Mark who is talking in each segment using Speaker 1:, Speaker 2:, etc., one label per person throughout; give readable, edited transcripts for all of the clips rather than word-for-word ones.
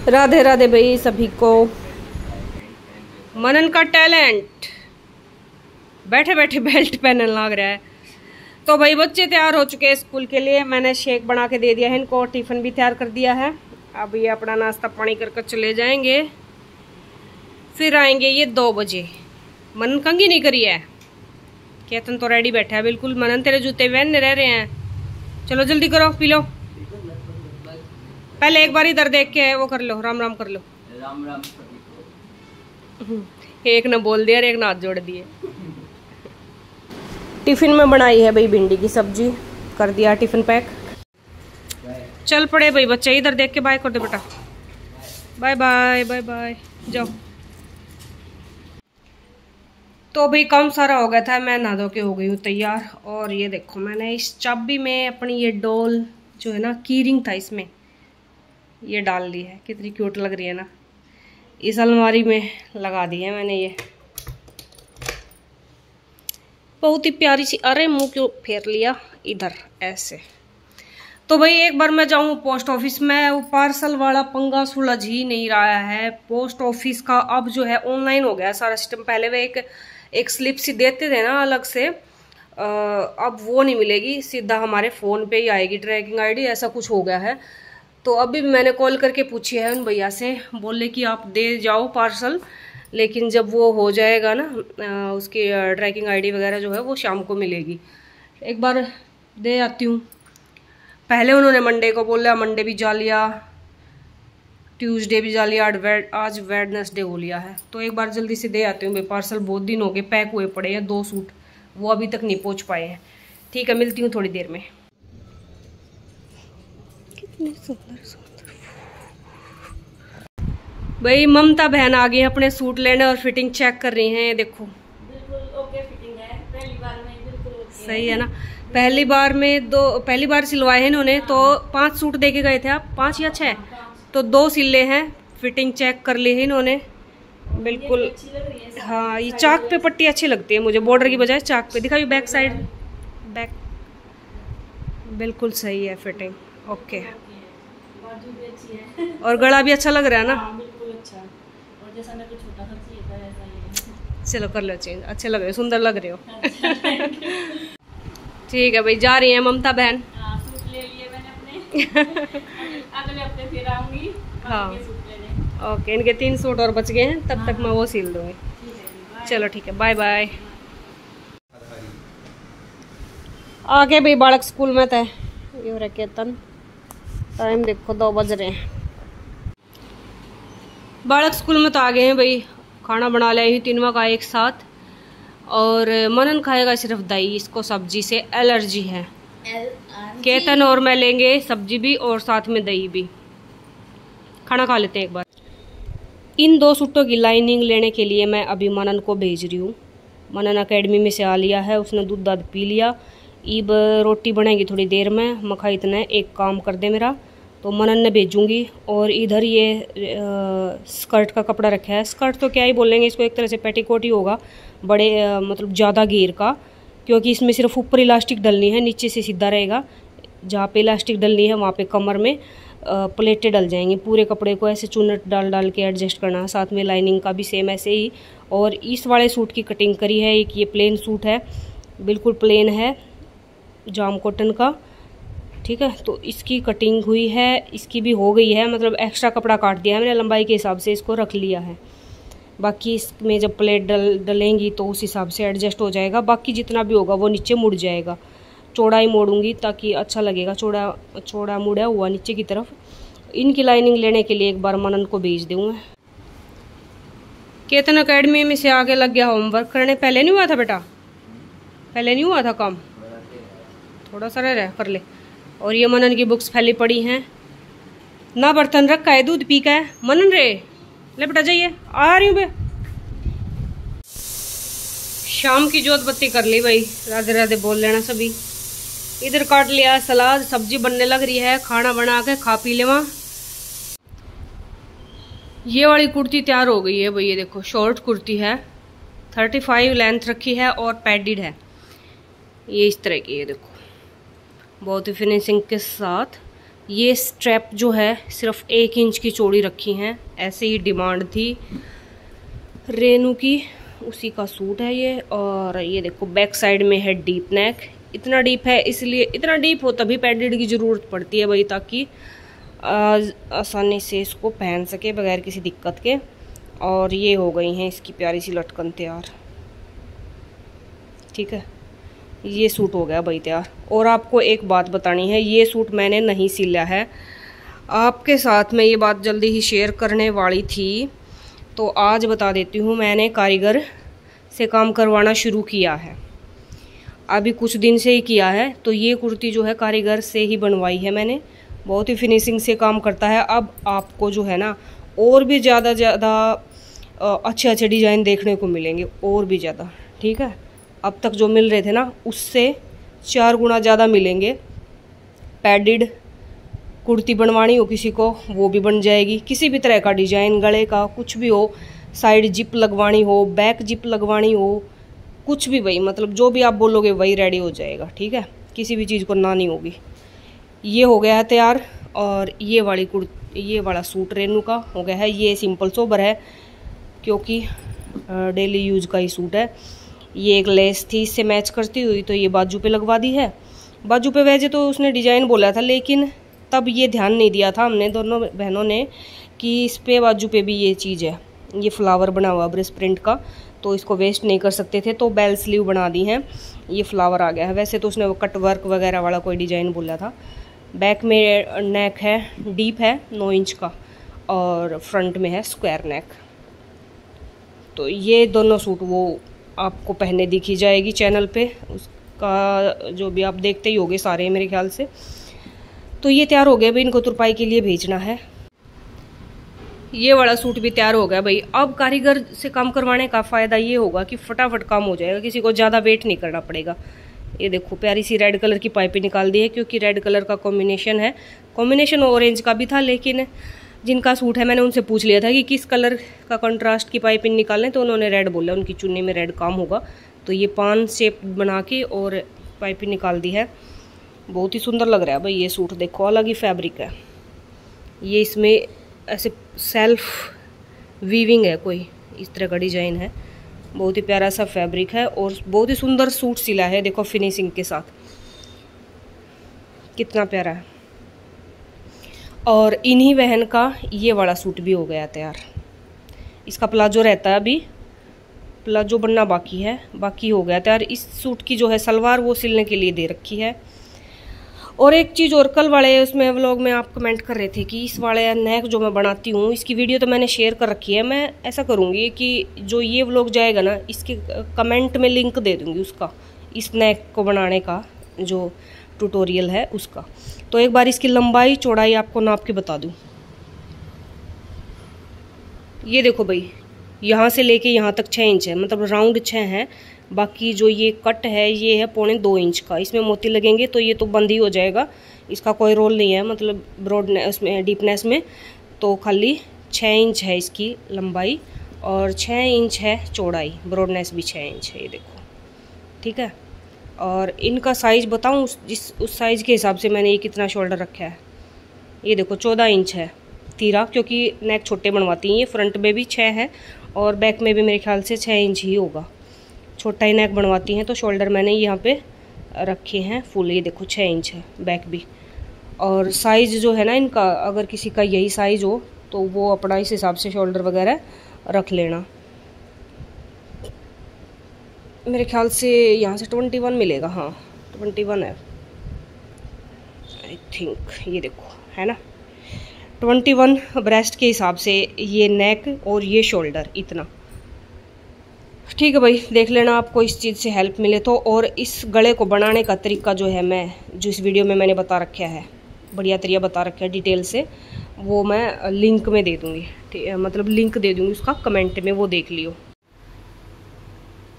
Speaker 1: राधे राधे भाई सभी को। मनन का टैलेंट बैठे बैठे बेल्ट पहनने लग रहा है। तो भाई बच्चे तैयार हो चुके हैं स्कूल के लिए। मैंने शेक बना के दे दिया है इनको, टिफिन भी तैयार कर दिया है। अब ये अपना नाश्ता पानी करके चले जाएंगे, फिर आएंगे ये 2 बजे। मनन कंघी नहीं करी है, केतन तो रेडी बैठा है बिल्कुल। मनन तेरे जूते पहनने रह रहे हैं, चलो जल्दी करो, पी लो। पहले एक बार इधर देख के वो कर लो, राम राम कर लो।
Speaker 2: राम राम।
Speaker 1: एक ने बोल दिया और एक ने हाथ जोड़ दिए। टिफिन में बनाई है भाई भिंडी की सब्जी, कर दिया टिफिन पैक। चल पड़े भाई बच्चे, इधर देख के बाय कर दो बेटा। बाय बाय बाय बाय, जाओ। तो भाई काम सारा हो गया था, मैं नहा धो के हो गई हूँ तैयार। और ये देखो मैंने इस चाबी में अपनी ये डॉल जो है ना, की रिंग था इसमें, ये डाल ली है। कितनी क्यूट लग रही है ना, इस अलमारी में लगा दी है मैंने ये, बहुत ही प्यारी सी। अरे मुंह क्यों फेर लिया इधर ऐसे। तो भाई एक बार मैं जाऊँ पोस्ट ऑफिस में, वो पार्सल वाला पंगा सुलझ ही नहीं रहा है। पोस्ट ऑफिस का अब जो है ऑनलाइन हो गया सारा सिस्टम। पहले वे एक स्लिप सी देते थे ना अलग से, अब वो नहीं मिलेगी, सीधा हमारे फ़ोन पे ही आएगी ट्रैकिंग आईडी, ऐसा कुछ हो गया है। तो अभी मैंने कॉल करके पूछी है उन भैया से, बोले कि आप दे जाओ पार्सल, लेकिन जब वो हो जाएगा ना उसकी ट्रैकिंग आईडी वगैरह जो है वो शाम को मिलेगी। एक बार दे आती हूँ। पहले उन्होंने मंडे को बोला, मंडे भी जा लिया, ट्यूसडे भी जा लिया, आज वेडनेसडे हो लिया है। तो एक बार जल्दी से दे आती हूँ भाई पार्सल, बहुत दिन हो गए पैक हुए पड़े हैं 2 सूट, वो अभी तक नहीं पहुँच पाए हैं। ठीक है, मिलती हूँ थोड़ी देर में। कितने सुंदर सुंदर भाई ममता बहन आ गई अपने सूट लेने और फिटिंग चेक कर रही हैं। ये देखो
Speaker 3: बिल्कुल ओके फिटिंग है, पहली बार में बिल्कुल ओके
Speaker 1: सही है ना। पहली बार सिलवाए हैं इन्होंने, तो 5 सूट देके गए थे आप, 5 या 6, तो 2 सिले हैं। फिटिंग चेक कर ली है इन्होंने बिल्कुल। हाँ ये चाक पे पट्टी अच्छी लगती है मुझे, बॉर्डर की बजाय चाक पे। दिखाइए बैक साइड, बैक बिल्कुल सही है फिटिंग, ओके। और गला भी अच्छा लग रहा है ना।
Speaker 3: बिल्कुल अच्छा, और जैसा मेरे को छोटा सा चाहिए था वैसा ही है।
Speaker 1: चलो कर लो चेंज, अच्छे लग रहे हो, सुंदर लग रहे हो। ठीक है भाई, जा रही है ममता बहन।
Speaker 3: सूट ले लिए मैंने अपने। अगले हफ्ते फिर आऊंगी
Speaker 1: हाँ
Speaker 3: सूट लेने।
Speaker 1: ओके, इनके 3 सूट और बच गए हैं, तब तक मैं वो सिल दूंगी। चलो ठीक है, बाय बाय। आगे भाई बालक स्कूल में थे, ये हो रहा केतन। टाइम देखो 2 बज रहे हैं। बालक स्कूल में तो आ गए हैं भाई, खाना बना लिया ही तीनों का एक साथ। और मनन खाएगा सिर्फ दही, इसको सब्जी से एलर्जी है। केतन और मैं लेंगे सब्जी भी और साथ में दही भी। खाना खा लेते हैं एक बार। इन 2 सूटों की लाइनिंग लेने के लिए मैं अभी मनन को भेज रही हूँ। मनन एकेडमी में से आ लिया है, उसने दूध दाद पी लिया। ईब रोटी बनेगी थोड़ी देर में। मखा इतना एक काम कर दे मेरा, तो मनन ने भेजूंगी। और इधर ये स्कर्ट का कपड़ा रखा है। स्कर्ट तो क्या ही बोलेंगे इसको, एक तरह से पेटीकोट ही होगा, बड़े मतलब ज़्यादा घेर का, क्योंकि इसमें सिर्फ ऊपर इलास्टिक डलनी है, नीचे से सीधा रहेगा। जहाँ पे इलास्टिक डलनी है वहाँ पे कमर में प्लेटें डल जाएंगी। पूरे कपड़े को ऐसे चुन्नट डाल डाल के एडजस्ट करना है। साथ में लाइनिंग का भी सेम ऐसे ही। और इस वाले सूट की कटिंग करी है। एक ये प्लेन सूट है, बिल्कुल प्लेन है, जाम कॉटन का, ठीक है। तो इसकी कटिंग हुई है, इसकी भी हो गई है, मतलब एक्स्ट्रा कपड़ा काट दिया है मैंने, लंबाई के हिसाब से इसको रख लिया है। बाकी इसमें जब प्लेट डलेंगी तो उस हिसाब से एडजस्ट हो जाएगा। बाकी जितना भी होगा वो नीचे मुड़ जाएगा। चौड़ा ही मोड़ूंगी ताकि अच्छा लगेगा, चौड़ा मुड़ा हुआ नीचे की तरफ। इनकी लाइनिंग लेने के लिए एक बार मनन को भेज दूँ मैं। केतन अकेडमी में से आके लग गया होमवर्क करने। पहले नहीं हुआ था बेटा, पहले नहीं हुआ था काम, थोड़ा सा रह कर ले। और ये मनन की बुक्स फैली पड़ी हैं ना, बर्तन रखा है, दूध पी का है। मनन रे ले बेटा, जाइए, आ रही हूँ बे। शाम की जोत बत्ती कर ली भाई, राधे राधे बोल लेना सभी। इधर काट लिया सलाद, सब्जी बनने लग रही है, खाना बना के खा पी लेवा। ये वाली कुर्ती तैयार हो गई है भाई, ये देखो शॉर्ट कुर्ती है, 35 लेंथ रखी है और पैडिड है। ये इस तरह की, ये देखो बहुत ही फिनिशिंग के साथ ये स्ट्रैप जो है सिर्फ 1 इंच की चौड़ी रखी हैं, ऐसे ही डिमांड थी रेनू की, उसी का सूट है ये। और ये देखो बैक साइड में है डीप नेक, इतना डीप है, इसलिए इतना डीप हो तभी पैडेड की ज़रूरत पड़ती है भाई, ताकि आसानी से इसको पहन सके बगैर किसी दिक्कत के। और ये हो गई हैं इसकी प्यारी सी लटकन तैयार। ठीक है, ये सूट हो गया भाई तैयार। और आपको एक बात बतानी है, ये सूट मैंने नहीं सिला है, आपके साथ मैं ये बात जल्दी ही शेयर करने वाली थी, तो आज बता देती हूँ। मैंने कारीगर से काम करवाना शुरू किया है, अभी कुछ दिन से ही किया है। तो ये कुर्ती जो है कारीगर से ही बनवाई है मैंने, बहुत ही फिनिशिंग से काम करता है। अब आपको जो है ना और भी ज़्यादा अच्छे अच्छे डिज़ाइन देखने को मिलेंगे, और भी ज़्यादा। ठीक है, अब तक जो मिल रहे थे ना उससे 4 गुना ज़्यादा मिलेंगे। पैडिड कुर्ती बनवानी हो किसी को वो भी बन जाएगी, किसी भी तरह का डिजाइन, गले का कुछ भी हो, साइड जिप लगवानी हो, बैक जिप लगवानी हो, कुछ भी भाई, मतलब जो भी आप बोलोगे वही रेडी हो जाएगा। ठीक है, किसी भी चीज़ को ना नहीं होगी। ये हो गया है तैयार। और ये वाला सूट रेनू का हो गया है। ये सिंपल सोबर है क्योंकि डेली यूज का ही सूट है। ये एक लेस थी इससे मैच करती हुई, तो ये बाजू पे लगवा दी है। बाजू पे वैसे तो उसने डिजाइन बोला था, लेकिन तब ये ध्यान नहीं दिया था हमने दोनों बहनों ने कि इस पे बाजू पे भी ये चीज़ है, ये फ्लावर बना हुआ ब्रश प्रिंट का, तो इसको वेस्ट नहीं कर सकते थे, तो बेल स्लीव बना दी हैं। ये फ्लावर आ गया है। वैसे तो उसने वो कट वर्क वगैरह वाला कोई डिजाइन बोला था। बैक में नेक है, डीप है 9 इंच का, और फ्रंट में है स्क्वायर नेक। तो ये दोनों सूट वो आपको पहने दिखी जाएगी चैनल पे, उसका जो भी आप देखते ही होगे सारे मेरे ख्याल से। तो ये तैयार हो गया भाई, इनको तुरपाई के लिए भेजना है। ये वाला सूट भी तैयार हो गया भाई। अब कारीगर से काम करवाने का फ़ायदा ये होगा कि फटाफट काम हो जाएगा, किसी को ज़्यादा वेट नहीं करना पड़ेगा। ये देखो प्यारी सी रेड कलर की पाइपें निकाल दी है, क्योंकि रेड कलर का कॉम्बिनेशन है। कॉम्बिनेशन ऑरेंज का भी था, लेकिन जिनका सूट है मैंने उनसे पूछ लिया था कि किस कलर का कंट्रास्ट की पाइपिंग निकालें, तो उन्होंने रेड बोला, उनकी चुन्नी में रेड काम होगा। तो ये 5 शेप बना के और पाइपिंग निकाल दी है। बहुत ही सुंदर लग रहा है भाई ये सूट, देखो अलग ही फैब्रिक है ये, इसमें ऐसे सेल्फ वीविंग है, कोई इस तरह का डिजाइन है। बहुत ही प्यारा सा फैब्रिक है और बहुत ही सुंदर सूट सिला है, देखो फिनिशिंग के साथ कितना प्यारा है। और इन्हीं बहन का ये वाला सूट भी हो गया तैयार। इसका प्लाजो रहता है, अभी प्लाजो बनना बाकी है, बाकी हो गया तैयार। इस सूट की जो है सलवार वो सिलने के लिए दे रखी है। और एक चीज़ और, कल वाले उसमें व्लॉग में आप कमेंट कर रहे थे कि इस वाले नेक जो मैं बनाती हूँ, इसकी वीडियो तो मैंने शेयर कर रखी है। मैं ऐसा करूँगी कि जो ये व्लॉग जाएगा ना, इसके कमेंट में लिंक दे दूँगी उसका, इस नेक को बनाने का जो ट्यूटोरियल है उसका। तो एक बार इसकी लंबाई चौड़ाई आपको नाप के बता दूँ। ये देखो भाई, यहाँ से लेके यहाँ तक 6 इंच है, मतलब राउंड 6 है। बाकी जो ये कट है ये है 1.25 इंच का। इसमें मोती लगेंगे तो ये तो बंद ही हो जाएगा, इसका कोई रोल नहीं है, मतलब ब्रॉडनेस में डीपनेस में। तो खाली 6 इंच है इसकी लंबाई और 6 इंच है चौड़ाई, ब्रॉडनेस भी 6 इंच है, ये देखो। ठीक है, और इनका साइज़ बताऊँ, उस साइज़ के हिसाब से मैंने ये कितना शोल्डर रखा है। ये देखो 14 इंच है तीरा, क्योंकि नेक छोटे बनवाती हैं ये। फ्रंट में भी 6 है और बैक में भी मेरे ख्याल से 6 इंच ही होगा, छोटा ही नेक बनवाती हैं। तो शोल्डर मैंने यहाँ पे रखे हैं फुल, ये देखो 6 इंच है बैक भी। और साइज़ जो है ना इनका, अगर किसी का यही साइज़ हो तो वो अपना इस हिसाब से शोल्डर वगैरह रख लेना। मेरे ख्याल से यहाँ से 21 मिलेगा, हाँ 21 है आई थिंक। ये देखो है ना 21 ब्रेस्ट के हिसाब से ये नेक और ये शोल्डर इतना। ठीक है भाई, देख लेना आपको इस चीज़ से हेल्प मिले तो। और इस गले को बनाने का तरीका जो है, मैं जो इस वीडियो में मैंने बता रखा है, बढ़िया तरीका बता रखा है डिटेल से, वो मैं लिंक में दे दूँगी, मतलब लिंक दे दूँगी उसका कमेंट में, वो देख लियो।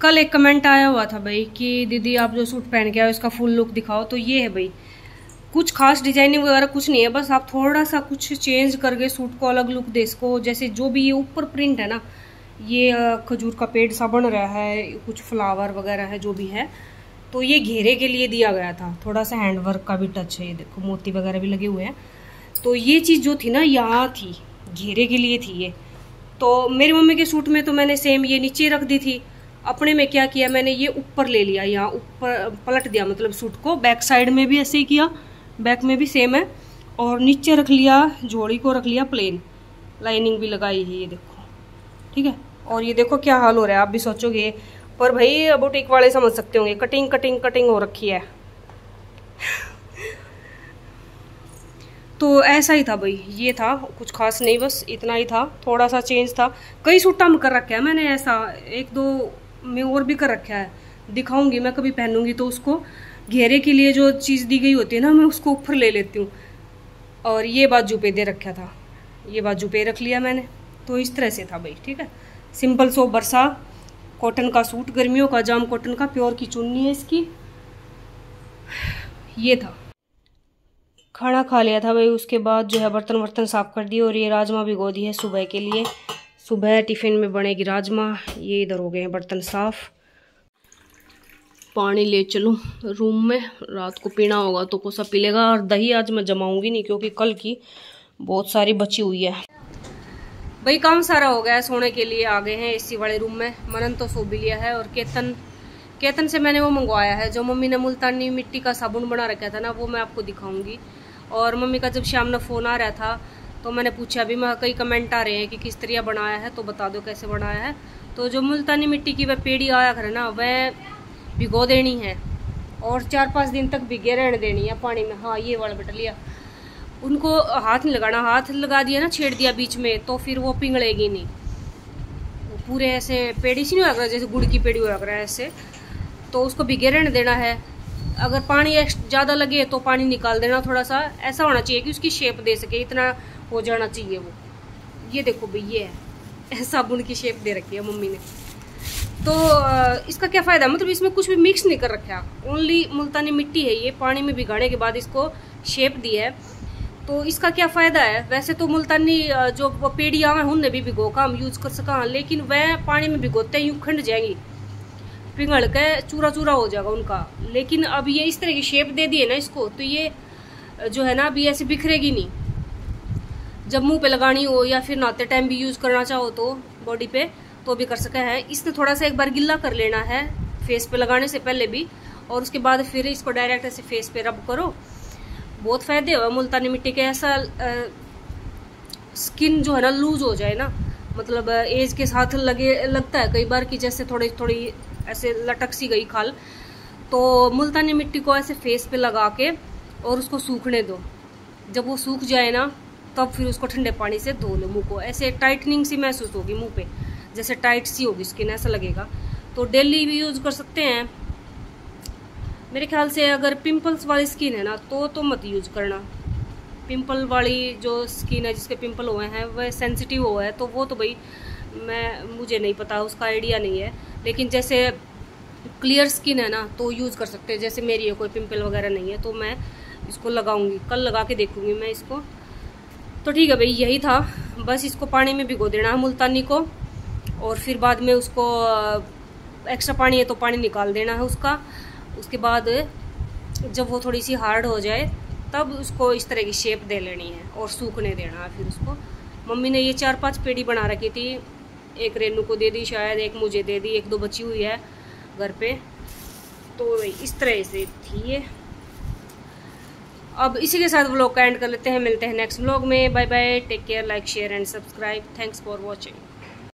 Speaker 1: कल एक कमेंट आया हुआ था भाई कि दीदी आप जो सूट पहन के आए उसका फुल लुक दिखाओ। तो ये है भाई, कुछ खास डिजाइनिंग वगैरह कुछ नहीं है, बस आप थोड़ा सा कुछ चेंज करके सूट को अलग लुक दे इसको। जैसे जो भी ये ऊपर प्रिंट है ना, ये खजूर का पेड़ सा बन रहा है, कुछ फ्लावर वगैरह है जो भी है, तो ये घेरे के लिए दिया गया था। थोड़ा सा हैंड वर्क का भी टच है, ये देखो मोती वगैरह भी लगे हुए हैं। तो ये चीज़ जो थी ना यहाँ थी, घेरे के लिए थी ये। तो मेरी मम्मी के सूट में तो मैंने सेम ये नीचे रख दी थी, अपने में क्या किया मैंने ये ऊपर ले लिया, यहाँ ऊपर पलट दिया मतलब सूट को। बैक साइड में भी ऐसे ही किया, बैक में भी सेम है, और नीचे रख लिया, जोड़ी को रख लिया प्लेन, लाइनिंग भी लगाई है ये देखो, ठीक है। और ये देखो क्या हाल हो रहा है, आप भी सोचोगे पर भाई बुटीक वाले समझ सकते होंगे, कटिंग कटिंग कटिंग हो रखी है। तो ऐसा ही था भाई, ये था, कुछ खास नहीं, बस इतना ही था, थोड़ा सा चेंज था। कई सूटा में कर रखा है मैंने ऐसा, एक दो में और भी कर रखा है, दिखाऊंगी मैं कभी पहनूंगी तो उसको। घेरे के लिए जो चीज़ दी गई होती है ना, मैं उसको ऊपर ले लेती हूँ। और ये बाजू पे दे रखा था, ये बाजू पे रख लिया मैंने। तो इस तरह से था भाई, ठीक है। सिंपल सो बरसा कॉटन का सूट, गर्मियों का, जाम कॉटन का, प्योर की चुन्नी है इसकी। ये था, खाना खा लिया था भाई, उसके बाद जो है बर्तन वर्तन साफ कर दिए। और ये राजमा भिगो दी है सुबह के लिए, सुबह टिफिन में बनेगी राजमा। ये इधर हो गए हैं बर्तन साफ। पानी ले चलूँ रूम में, रात को पीना होगा तो कोसा पी लेगा। और दही आज मैं जमाऊंगी नहीं क्योंकि कल की बहुत सारी बची हुई है भाई। काम सारा हो गया है, सोने के लिए आ गए हैं एसी वाले रूम में। मनन तो सो भी लिया है, और केतन से मैंने वो मंगवाया है जो मम्मी ने मुल्तानी मिट्टी का साबुन बना रखा था ना, वो मैं आपको दिखाऊंगी। और मम्मी का जब शाम में फ़ोन आ रहा था तो मैंने पूछा, अभी मैं कई कमेंट आ रहे हैं कि किस तरह बनाया है, तो बता दो कैसे बनाया है। तो जो मुल्तानी मिट्टी की वह पेड़ी आया करे ना, वह भिगो देनी है और 4-5 दिन तक भिगे रहने देनी है पानी में। हाँ ये वाला बटा लिया, उनको हाथ नहीं लगाना, हाथ लगा दिया ना, छेड़ दिया बीच में, तो फिर वो पिघलेगी नहीं। वो पूरे ऐसे पेड़ी सी नहीं हुआ जैसे गुड़ की पेड़ी हुआ है ऐसे, तो उसको भिगे रहने देना है। अगर पानी ज़्यादा लगे तो पानी निकाल देना, थोड़ा सा ऐसा होना चाहिए कि उसकी शेप दे सके, इतना हो जाना चाहिए वो। ये देखो भाई, ये है साबुन की शेप दे रखी है मम्मी ने। तो इसका क्या फ़ायदा, मतलब इसमें कुछ भी मिक्स नहीं कर रखा, ओनली मुल्तानी मिट्टी है ये, पानी में भिगाने के बाद इसको शेप दी है। तो इसका क्या फ़ायदा है, वैसे तो मुल्तानी जो पेड़ी आवे उनने भी भिगो का हम यूज़ कर सका, लेकिन वह पानी में भिगोते ही खंड जाएंगी, पिघल के चूरा चूरा हो जाएगा उनका। लेकिन अब ये इस तरह की शेप दे दी है ना इसको, तो ये जो है ना अभी ऐसे बिखरेगी नहीं। जब मुंह पे लगानी हो या फिर नहाते टाइम भी यूज़ करना चाहो तो बॉडी पे, तो भी कर सका है। इसने थोड़ा सा एक बार गिल्ला कर लेना है फेस पे लगाने से पहले भी, और उसके बाद फिर इसको डायरेक्ट ऐसे फेस पे रब करो। बहुत फ़ायदे हुए मुल्तानी मिट्टी के, ऐसा स्किन जो है ना लूज हो जाए ना, मतलब एज के साथ लगता है कई बार कि जैसे थोड़ी थोड़ी ऐसे लटक सी गई खाल, तो मुल्तानी मिट्टी को ऐसे फेस पे लगा के और उसको सूखने दो। जब वो सूख जाए ना, तब फिर उसको ठंडे पानी से धो लो मुंह को, ऐसे टाइटनिंग सी महसूस होगी मुंह पे, जैसे टाइट सी होगी स्किन, ऐसा लगेगा। तो डेली भी यूज़ कर सकते हैं मेरे ख्याल से। अगर पिंपल्स वाली स्किन है ना तो मत यूज़ करना। पिंपल वाली जो स्किन है, जिसके पिंपल हुए हैं, वह सेंसिटिव हुआ है, तो वो तो भाई मुझे नहीं पता, उसका आइडिया नहीं है। लेकिन जैसे क्लियर स्किन है ना तो यूज़ कर सकते हैं। जैसे मेरी है, कोई पिंपल वगैरह नहीं है, तो मैं इसको लगाऊंगी, कल लगा के देखूंगी मैं इसको। तो ठीक है भाई, यही था बस। इसको पानी में भिगो देना है मुल्तानी को, और फिर बाद में उसको एक्स्ट्रा पानी है तो पानी निकाल देना है उसका। उसके बाद जब वो थोड़ी सी हार्ड हो जाए तब उसको इस तरह की शेप दे लेनी है और सूखने देना है। फिर उसको मम्मी ने ये 4-5 पेड़ी बना रखी थी, एक रेनू को दे दी शायद, एक मुझे दे दी, 1-2 बची हुई है घर पे। तो इस तरह से थी ये। अब इसी के साथ व्लॉग का एंड कर लेते हैं, मिलते हैं नेक्स्ट व्लॉग में। Bye bye, take care, like share and subscribe. Thanks for watching.